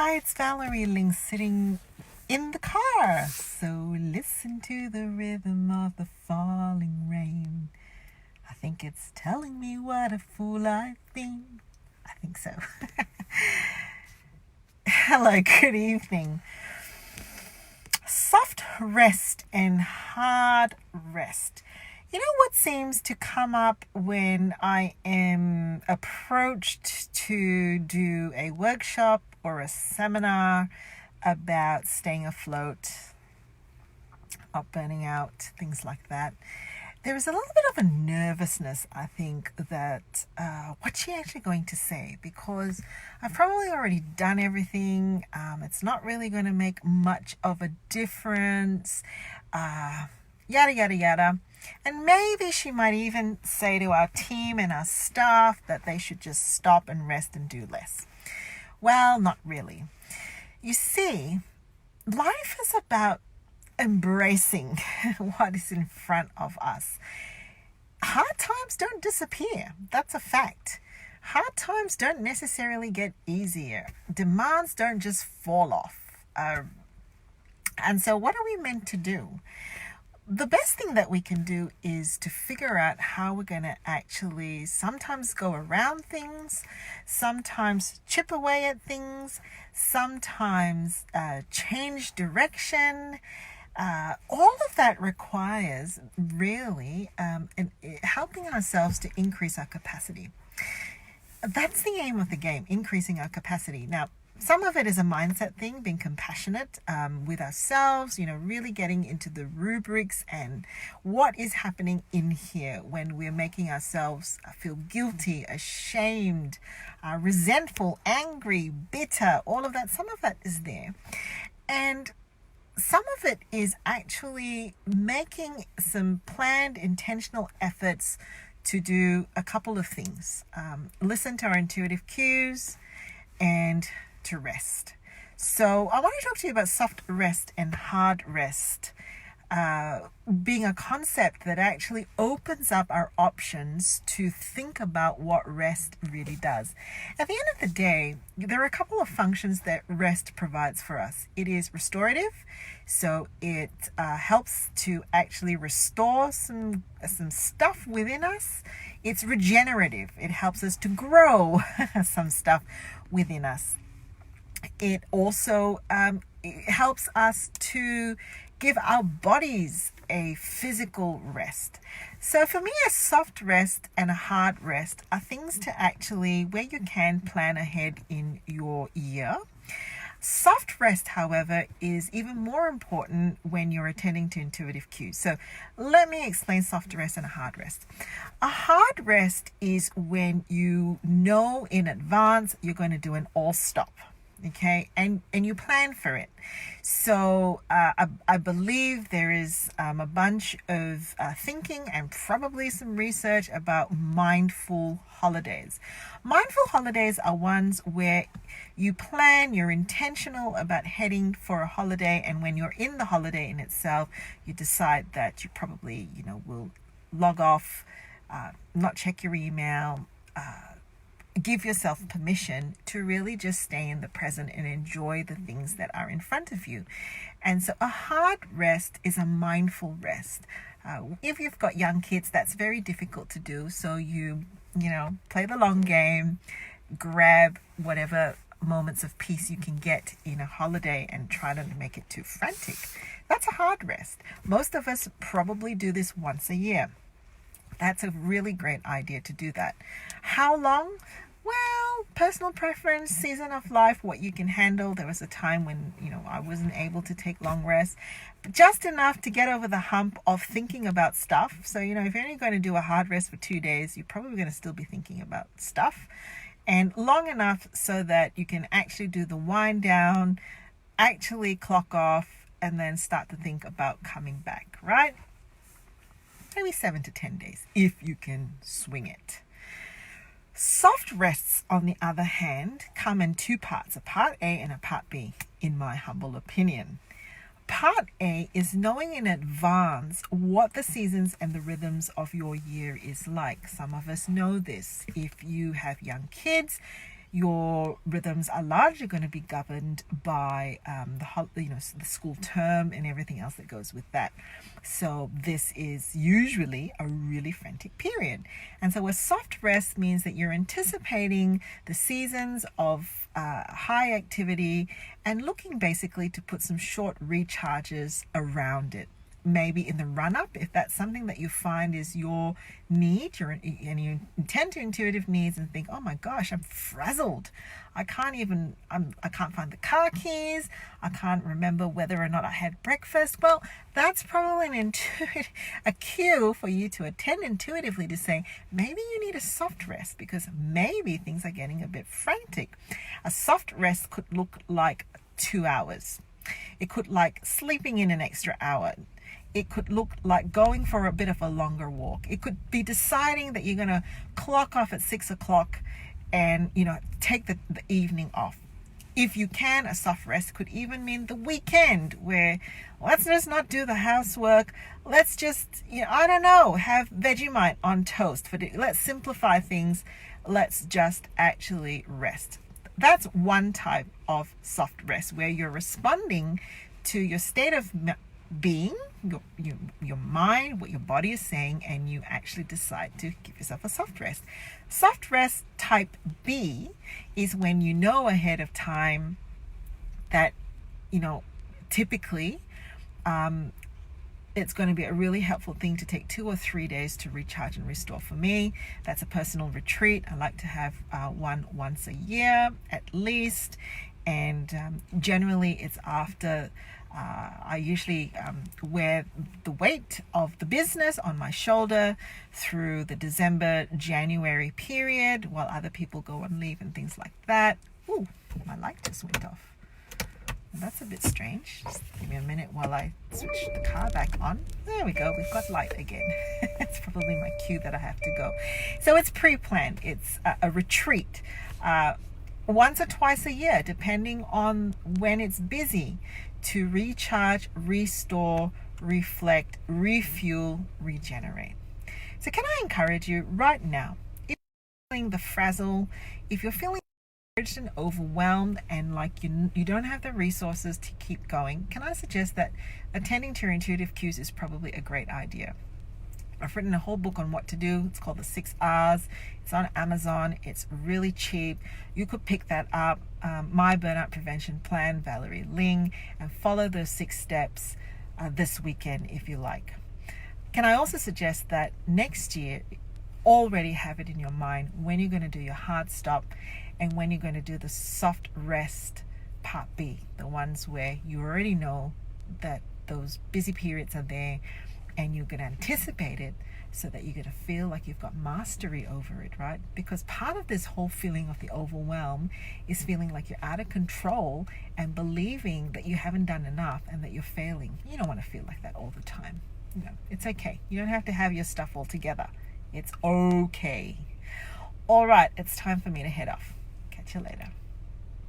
Hi, it's Valerie Ling sitting in the car. So listen to the rhythm of the falling rain. I think it's telling me what a fool I've been. I think so. Hello, good evening. Soft rest and hard rest. You know what seems to come up when I am approached to do a workshop or a seminar about staying afloat, not burning out, things like that? There is a little bit of a nervousness, I think, that what's she actually going to say? Because I've probably already done everything. It's not really going to make much of a difference. Yada, yada, yada. And maybe she might even say to our team and our staff that they should just stop and rest and do less. Well, not really. You see, life is about embracing what is in front of us. Hard times don't disappear. That's a fact. Hard times don't necessarily get easier. Demands don't just fall off. And so what are we meant to do? The best thing that we can do is to figure out how we're going to actually sometimes go around things, sometimes chip away at things, sometimes change direction. All of that requires really helping ourselves to increase our capacity. That's the aim of the game, increasing our capacity. Now, some of it is a mindset thing, being compassionate with ourselves, really getting into the rubrics and what is happening in here when we're making ourselves feel guilty, ashamed, resentful, angry, bitter, all of that. Some of that is there. And some of it is actually making some planned, intentional efforts to do a couple of things. Listen to our intuitive cues and to rest. So I want to talk to you about soft rest and hard rest being a concept that actually opens up our options to think about what rest really does. At the end of the day, there are a couple of functions that rest provides for us. It is restorative, so it helps to actually restore some stuff within us. It's regenerative. It helps us to grow some stuff within us. It also it helps us to give our bodies a physical rest. So for me, a soft rest and a hard rest are things to actually, where you can, plan ahead in your year. Soft rest, however, is even more important when you're attending to intuitive cues. So let me explain soft rest and a hard rest. A hard rest is when you know in advance you're going to do an all stop. Okay, and you plan for it. So I believe there is a bunch of thinking and probably some research about mindful holidays. Mindful holidays are ones where you plan, you're intentional about heading for a holiday, and when you're in the holiday in itself, you decide that you probably, will log off, not check your email, give yourself permission to really just stay in the present and enjoy the things that are in front of you. And so a hard rest is a mindful rest. If you've got young kids, that's very difficult to do. So you play the long game, grab whatever moments of peace you can get in a holiday and try not to make it too frantic. That's a hard rest. Most of us probably do this once a year. That's a really great idea to do that. How long? Well, personal preference, season of life, what you can handle. There was a time when, I wasn't able to take long rests, but just enough to get over the hump of thinking about stuff. So, if you're only going to do a hard rest for 2 days, you're probably going to still be thinking about stuff. And long enough so that you can actually do the wind down, actually clock off, and then start to think about coming back, right? Maybe 7 to 10 days, if you can swing it. Soft rests, on the other hand, come in two parts, a part A and a part B, in my humble opinion. Part A is knowing in advance what the seasons and the rhythms of your year is like. Some of us know this. If you have young kids, Your rhythms are largely going to be governed by the school term and everything else that goes with that. So this is usually a really frantic period. And so a soft rest means that you're anticipating the seasons of high activity and looking basically to put some short recharges around it. Maybe in the run-up, if that's something that you find is your need, and you intend to intuitive needs and think, oh my gosh, I'm frazzled. I can't find the car keys. I can't remember whether or not I had breakfast. Well, that's probably a cue for you to attend intuitively to say, maybe you need a soft rest because maybe things are getting a bit frantic. A soft rest could look like 2 hours. It could like sleeping in an extra hour. It could look like going for a bit of a longer walk. It could be deciding that you're going to clock off at 6 o'clock and, take the evening off. If you can, a soft rest could even mean the weekend where let's just not do the housework. Let's just, have Vegemite on toast. Let's simplify things. Let's just actually rest. That's one type of soft rest where you're responding to your state of being, your mind, what your body is saying, and you actually decide to give yourself a soft rest. Soft rest type B is when you know ahead of time that, typically it's going to be a really helpful thing to take 2 or 3 days to recharge and restore. For me, that's a personal retreat. I like to have one once a year at least, and generally it's after I usually wear the weight of the business on my shoulder through the December-January period while other people go on leave and things like that. Ooh, my light just went off. That's a bit strange. Just give me a minute while I switch the car back on. There we go. We've got light again. It's probably my cue that I have to go. So it's pre-planned. It's a retreat. Once or twice a year, depending on when it's busy, to recharge, restore, reflect, refuel, regenerate. So can I encourage you right now, if you're feeling the frazzle, if you're feeling discouraged and overwhelmed and like you don't have the resources to keep going, can I suggest that attending to your intuitive cues is probably a great idea. I've written a whole book on what to do. It's called The 6 R's. It's on Amazon. It's really cheap. You could pick that up. My Burnout Prevention Plan, Valerie Ling, and follow those 6 steps this weekend if you like. Can I also suggest that next year, already have it in your mind when you're going to do your hard stop and when you're going to do the soft rest part B, the ones where you already know that those busy periods are there, and you're going to anticipate it so that you're going to feel like you've got mastery over it, right? Because part of this whole feeling of the overwhelm is feeling like you're out of control and believing that you haven't done enough and that you're failing. You don't want to feel like that all the time. It's okay. You don't have to have your stuff all together. It's okay. All right, it's time for me to head off. Catch you later.